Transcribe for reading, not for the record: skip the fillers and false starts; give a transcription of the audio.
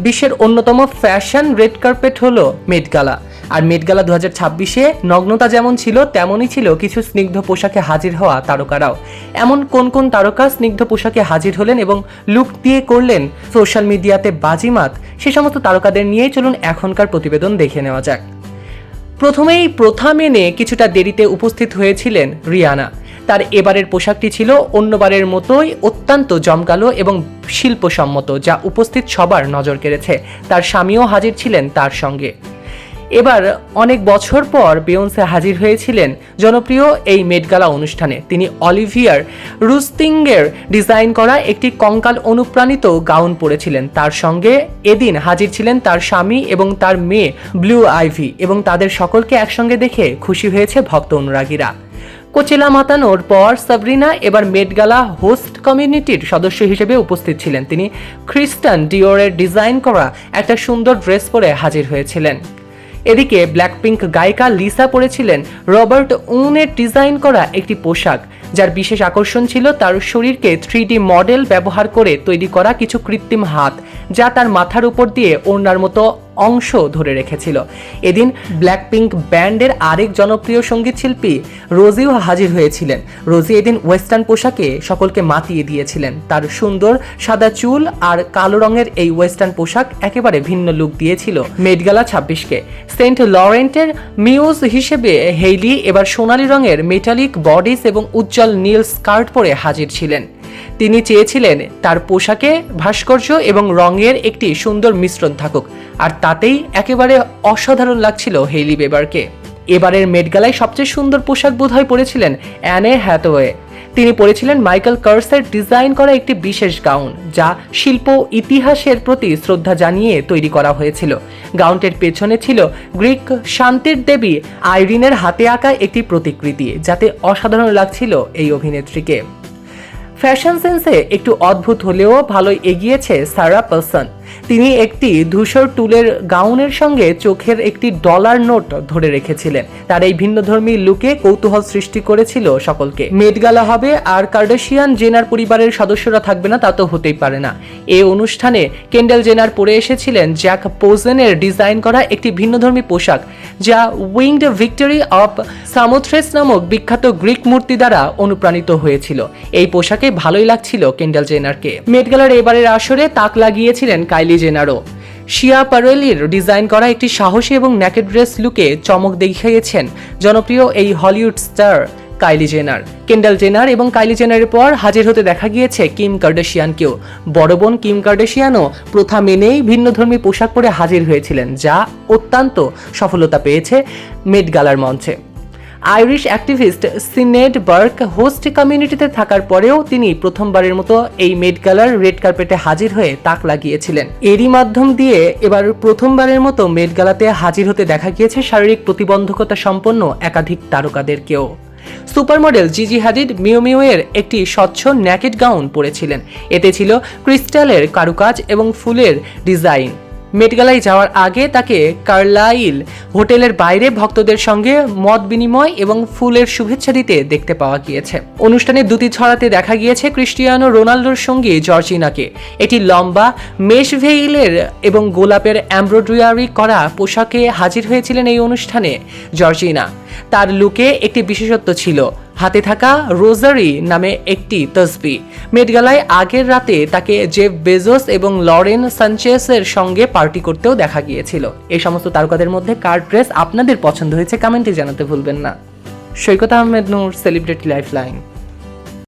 বিশ্বের অন্যতম fashion red carpet হলো মেট গালা। আর মেট গালা 2026-এ নগ্নতা যেমন ছিল তেমনই ছিল কিছু স্নিগ্ধ পোশাকে হাজির হওয়া তারকারাও। এমন কোন কোন তারকা স্নিগ্ধ পোশাকে হাজির হলেন এবং লুক দিয়ে করলেন সোশ্যাল মিডিয়াতে বাজিমাত, সে সমস্ত তারকাদের নিয়েই চলুন এখনকার প্রতিবেদন দেখে নেওয়া যাক। প্রথমেই প্রথা মেনে কিছুটা দেরিতে উপস্থিত হয়েছিলেন রিয়ানা। তার এবারের পোশাকটি ছিল অন্যবারের মতোই অত্যন্ত জমকালো এবং শিল্পসম্মত, যা উপস্থিত সবার নজর কেড়েছে। তার স্বামীও হাজির ছিলেন তার সঙ্গে। এবার অনেক বছর পর বিয়োন্সে হাজির হয়েছিলেন জনপ্রিয় এই মেট গালা অনুষ্ঠানে। তিনি অলিভিয়ার রুস্টিংয়ের ডিজাইন করা একটি কঙ্কাল অনুপ্রাণিত গাউন পরেছিলেন। তার সঙ্গে এদিন হাজির ছিলেন তার স্বামী এবং তার মেয়ে ব্লু আইভি, এবং তাদের সকলকে একসঙ্গে দেখে খুশি হয়েছে ভক্ত অনুরাগীরা। কোচেলা মাতানোর পর সাবরিনা এবার মেট গালা হোস্ট কমিউনিটির সদস্য হিসেবে উপস্থিত ছিলেন। তিনি ক্রিস্টান ডিওরের ডিজাইন করা একটা সুন্দর ড্রেস পরে হাজির হয়েছিলেন। এদিকে ব্ল্যাকপিঙ্ক গায়িকা লিসা পরেছিলেন রবার্ট উনের ডিজাইন করা একটি পোশাক, যার বিশেষ আকর্ষণ ছিল তার শরীরকে 3D মডেল ব্যবহার করে তৈরি করা কিছু কৃত্রিম হাত, যা তার মাথার উপর দিয়ে ওড়নার মতো অংশ ধরে রেখেছিল। এদিন ব্ল্যাকপিঙ্ক ব্যান্ডের আরেক জনপ্রিয় সঙ্গীত শিল্পী রোজিও হাজির হয়েছিলেন। রোজি এদিন ওয়েস্টার্ন পোশাকে সকলকে মাতিয়ে দিয়েছিলেন। তার সুন্দর সাদা চুল আর কালো রঙের এই ওয়েস্টার্ন পোশাক একেবারে ভিন্ন লুক দিয়েছিল মেট গালা 26-কে। সেন্ট লরেন্টের মিউজ হিসেবে হেইলি এবার সোনালী রঙের মেটালিক বডিস এবং উজ্জ্বল নীল স্কার্ট পরে হাজির ছিলেন। তিনি চেয়েছিলেন তার পোশাকে ভাস্কর্য এবং রঙের একটি সুন্দর মিশ্রণ থাকুক, আর তাতেই একেবারে অসাধারণ লাগছিল হেইলি বেবারকে। এবারের মেট গালায় সবচেয়ে সুন্দর পোশাক বোধহয় পরেছিলেন অ্যানে হ্যাথওয়ে। তিনি পরেছিলেন মাইকেল কার্সের ডিজাইন করা একটি বিশেষ গাউন, যা শিল্প ইতিহাসের প্রতি শ্রদ্ধা জানিয়ে তৈরি করা হয়েছিল। গাউনটির পেছনে ছিল গ্রিক শান্তির দেবী আইরিনের হাতে আঁকা একটি প্রতিকৃতি, যাতে অসাধারণ লাগছিল এই অভিনেত্রীকে। ফ্যাশন সেন্সে একটু অদ্ভুত হলেও ভালোই এগিয়েছে সারা পালসন। তিনি একটি ধূসর টুলের গাউনের সঙ্গে চোখের একটি ডলার নোট ধরে রেখেছিলেন। তার এই ভিন্নধর্মী লুকে কৌতূহল সৃষ্টি করেছিল সকলকে। মেট গালা হবে আর কার্ডাশিয়ান জেনার পরিবারের সদস্যরা থাকবে না, তা তো হতেই পারে না। এই অনুষ্ঠানে কেন্ডেল জেনার পরে এসেছিলেন জ্যাক পোজেনের ডিজাইন করা একটি ভিন্নধর্মী পোশাক, যা উইংড ভিক্টরি অফ সামোথ্রেস নামক বিখ্যাত গ্রিক মূর্তি দ্বারা অনুপ্রাণিত হয়েছিল। এই পোশাকে ভালোই লাগছিল কেন্ডেল জেনারকে। মেট গালার এবারের আসরে তাক লাগিয়েছিলেন কাইলি জেনারও। শিয়া পারেলির ডিজাইন করা একটি সাহসী এবং নেকেড ড্রেস লুকে চমক দেখিয়েছেন জনপ্রিয় এই হলিউড স্টার কাইলি জেনার। কেন্ডেল জেনার এবং কাইলি জেনারের পর হাজির হতে দেখা গিয়েছে কিম কার্ডাশিয়ানকেও। বড় বোন কিম কার্ডাশিয়ানও প্রথা মেনেই ভিন্নধর্মী পোশাক পরে হাজির হয়েছিলেন, যা অত্যন্ত সফলতা পেয়েছে মেট গালার মঞ্চে। আইরিশ অ্যাক্টিভিস্ট সিনেড বার্ক হোস্ট কমিউনিটিতে থাকার পরেও তিনি প্রথমবারের মতো এই মেট গালার রেড কার্পেটে হাজির হয়ে তাক লাগিয়েছিলেন। এরই মাধ্যম দিয়ে এবার প্রথমবারের মতো মেট গালাতে হাজির হতে দেখা গিয়েছে শারীরিক প্রতিবন্ধকতা সম্পন্ন একাধিক তারকাদেরকেও। সুপার মডেল জিজি হাডিড মিউ মিউ এর একটি স্বচ্ছ নেকেড গাউন পরেছিলেন। এতে ছিল ক্রিস্টালের কারুকাজ এবং ফুলের ডিজাইন। মেট গালায় যাওয়ার আগে তাকে কার্লাইল হোটেলের বাইরে ভক্তদের সঙ্গে মত বিনিময় এবং ফুলের শুভেচ্ছা দিতে দেখতে পাওয়া গিয়েছে। অনুষ্ঠানে দুটি ছড়াতে দেখা গিয়েছে ক্রিস্টিয়ানো রোনাল্ডোর সঙ্গে জর্জিনাকে। এটি লম্বা মেশ ভেইলের এবং গোলাপের এমব্রয়ডারি করা পোশাকে হাজির হয়েছিলেন এই অনুষ্ঠানে জর্জিনা। তার লুকে একটি বিশেষত্ব ছিল হাতে থাকা রোজারি নামে একটি তসবি। মেট গালায় আগের রাতে তাকে জেফ বেজোস এবং লরেন সানচেসের সঙ্গে পার্টি করতেও দেখা গিয়েছিল। এই সমস্ত তারকাদের মধ্যে কার ড্রেস আপনাদের পছন্দ হয়েছে কমেন্টে জানাতে ভুলবেন না। সৈকত আহমেদ নূর, সেলিব্রিটি লাইফলাইন।